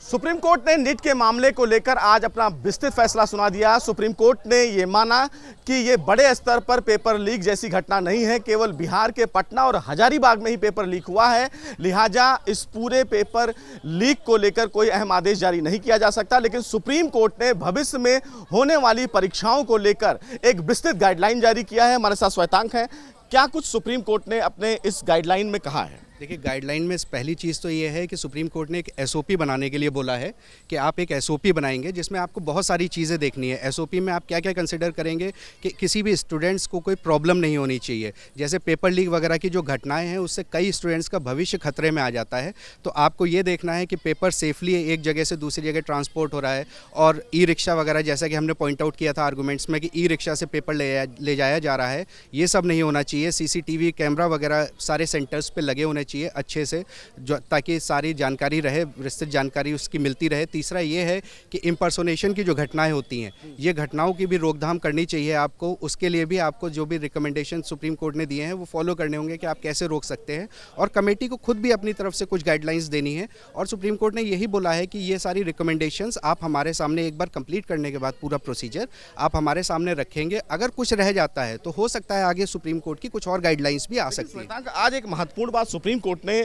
Supreme court ने NEET के मामले को लेकर आज अपना विस्तृत फैसला सुना दिया। सुप्रीम कोर्ट ने ये माना कि ये बड़े स्तर पर पेपर लीक जैसी घटना नहीं है, केवल बिहार के पटना और हजारीबाग में ही पेपर लीक हुआ है। लिहाजा इस पूरे पेपर लीक को लेकर कोई अहम आदेश जारी नहीं किया जा सकता। लेकिन सुप्रीम कोर्ट ने भविष्य में होने वाली परीक्षाओं को लेकर एक विस्तृत गाइडलाइन जारी किया है। हमारे साथ श्वेतांक है, क्या कुछ सुप्रीम कोर्ट ने अपने इस गाइडलाइन में कहा है? देखिए, गाइडलाइन में पहली चीज़ तो ये है कि सुप्रीम कोर्ट ने एक एसओपी बनाने के लिए बोला है कि आप एक एसओपी बनाएंगे जिसमें आपको बहुत सारी चीज़ें देखनी है। एसओपी में आप क्या क्या कंसिडर करेंगे कि किसी भी स्टूडेंट्स को कोई प्रॉब्लम नहीं होनी चाहिए। जैसे पेपर लीक वगैरह की जो घटनाएं हैं उससे कई स्टूडेंट्स का भविष्य खतरे में आ जाता है। तो आपको ये देखना है कि पेपर सेफली एक जगह से दूसरी जगह ट्रांसपोर्ट हो रहा है। और ई रिक्शा वगैरह, जैसा कि हमने पॉइंट आउट किया था आर्गूमेंट्स में कि ई रिक्शा से पेपर ले जाया जा रहा है, ये सब नहीं होना चाहिए। CCTV कैमरा वगैरह सारे सेंटर्स पर लगे होने चाहिए अच्छे से, ताकि सारी जानकारी रहे, विस्तृत जानकारी उसकी मिलती रहे। तीसरा ये है कि इम्पर्सोनेशन की जो घटनाएं होती हैं, ये घटनाओं की भी रोकथाम करनी चाहिए आपको। उसके लिए भी आपको जो भी रिकमेंडेशन सुप्रीम कोर्ट ने दिए हैं वो फॉलो करने होंगे कि आप कैसे रोक सकते हैं। और कमेटी को खुद भी अपनी तरफ से कुछ गाइडलाइंस देनी है। और सुप्रीम कोर्ट ने यही बोला है कि ये सारी रिकमेंडेशंस आप हमारे सामने एक बार कंप्लीट करने के बाद पूरा प्रोसीजर आप हमारे सामने रखेंगे। अगर कुछ रह जाता है तो हो सकता है आगे सुप्रीम कोर्ट की कुछ और गाइडलाइंस भी आ सकती है। आज एक महत्वपूर्ण बात सुप्रीम कोर्ट ने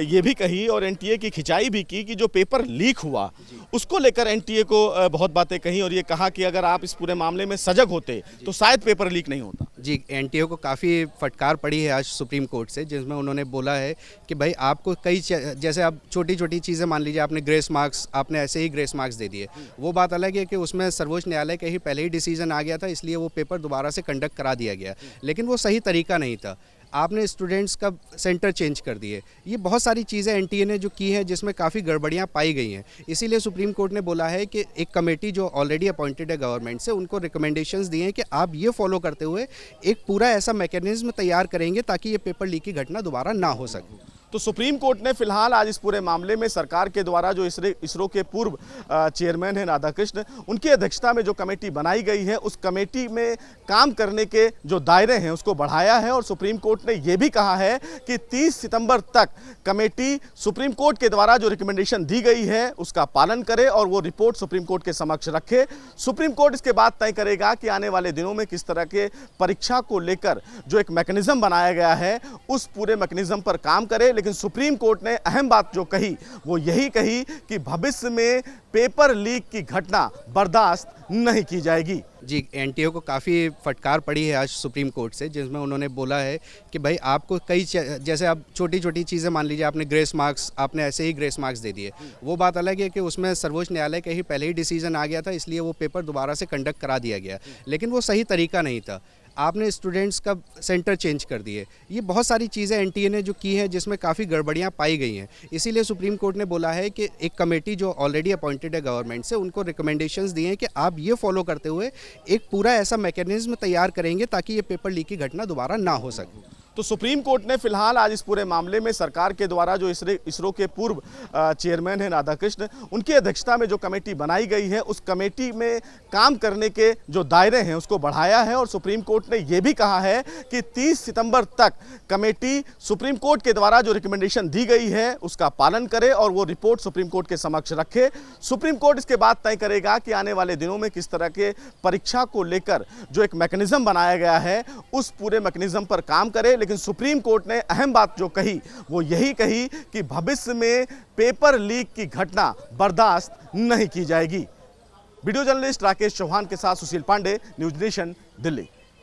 ये भी कही और एनटीए की खिंचाई भी की कि जो पेपर लीक हुआ उसको लेकर एनटीए को बहुत बातें कही और ये कहा कि अगर आप इस पूरे मामले में सजग होते तो शायद पेपर लीक नहीं होता। जी, एनटीए को काफ़ी फटकार पड़ी है आज सुप्रीम कोर्ट से, जिसमें उन्होंने बोला है कि भाई आपको जैसे आप छोटी छोटी चीज़ें, मान लीजिए आपने ग्रेस मार्क्स, आपने ऐसे ही ग्रेस मार्क्स दे दिए, वो बात अलग है कि उसमें सर्वोच्च न्यायालय का ही पहले ही डिसीजन आ गया था, इसलिए वो पेपर दोबारा से कंडक्ट करा दिया गया। लेकिन वो सही तरीका नहीं था। आपने स्टूडेंट्स का सेंटर चेंज कर दिए। ये बहुत सारी चीज़ें एनटीए ने जो की है जिसमें काफ़ी गड़बड़ियां पाई गई हैं। इसीलिए सुप्रीम कोर्ट ने बोला है कि एक कमेटी जो ऑलरेडी अपॉइंटेड है गवर्नमेंट से, उनको रिकमेंडेशंस दिए हैं कि आप ये फॉलो करते हुए एक पूरा ऐसा मैकेनिज्म तैयार करेंगे ताकि ये पेपर लीक की घटना दोबारा ना हो सके। तो सुप्रीम कोर्ट ने फिलहाल आज इस पूरे मामले में सरकार के द्वारा जो इसरो के पूर्व चेयरमैन हैं राधाकृष्ण, उनकी अध्यक्षता में जो कमेटी बनाई गई है उस कमेटी में काम करने के जो दायरे हैं उसको बढ़ाया है। और सुप्रीम कोर्ट ने यह भी कहा है कि 30 सितंबर तक कमेटी सुप्रीम कोर्ट के द्वारा जो रिकमेंडेशन दी गई है उसका पालन करे और वो रिपोर्ट सुप्रीम कोर्ट के समक्ष रखे। सुप्रीम कोर्ट इसके बाद तय करेगा कि आने वाले दिनों में किस तरह के परीक्षा को लेकर जो एक मैकेनिज्म बनाया गया है उस पूरे मैकेनिज्म पर काम करे। लेकिन सुप्रीम कोर्ट ने अहम बात जो कही वो यही कही कि भविष्य में पेपर लीक की घटना बर्दाश्त नहीं की जाएगी। जी, एनटीए को काफ़ी फटकार पड़ी है आज सुप्रीम कोर्ट से, जिसमें उन्होंने बोला है कि भाई आपको जैसे आप छोटी छोटी चीज़ें, मान लीजिए आपने ग्रेस मार्क्स, आपने ऐसे ही ग्रेस मार्क्स दे दिए, वो बात अलग है कि उसमें सर्वोच्च न्यायालय का ही पहले ही डिसीजन आ गया था, इसलिए वो पेपर दोबारा से कंडक्ट करा दिया गया। लेकिन वो सही तरीका नहीं था। आपने स्टूडेंट्स का सेंटर चेंज कर दिए। ये बहुत सारी चीज़ें एनटीए ने जो की हैं जिसमें काफ़ी गड़बड़ियां पाई गई हैं। इसीलिए सुप्रीम कोर्ट ने बोला है कि एक कमेटी जो ऑलरेडी अपॉइंटेड है गवर्नमेंट से, उनको रिकमेंडेशंस दिए हैं कि आप ये फॉलो करते हुए एक पूरा ऐसा मैकेनिज्म तैयार करेंगे ताकि ये पेपर लीक की घटना दोबारा ना हो सके। तो सुप्रीम कोर्ट ने फिलहाल आज इस पूरे मामले में सरकार के द्वारा जो इसरो के पूर्व चेयरमैन हैं राधाकृष्ण, उनकी अध्यक्षता में जो कमेटी बनाई गई है उस कमेटी में काम करने के जो दायरे हैं उसको बढ़ाया है। और सुप्रीम कोर्ट ने यह भी कहा है कि 30 सितंबर तक कमेटी सुप्रीम कोर्ट के द्वारा जो रिकमेंडेशन दी गई है उसका पालन करे और वो रिपोर्ट सुप्रीम कोर्ट के समक्ष रखे। सुप्रीम कोर्ट इसके बाद तय करेगा कि आने वाले दिनों में किस तरह के परीक्षा को लेकर जो एक मैकेनिज्म बनाया गया है उस पूरे मैकेनिज्म पर काम करे। लेकिन सुप्रीम कोर्ट ने अहम बात जो कही वो यही कही कि भविष्य में पेपर लीक की घटना बर्दाश्त नहीं की जाएगी। वीडियो जर्नलिस्ट राकेश चौहान के साथ सुशील पांडे, न्यूज नेशन, दिल्ली।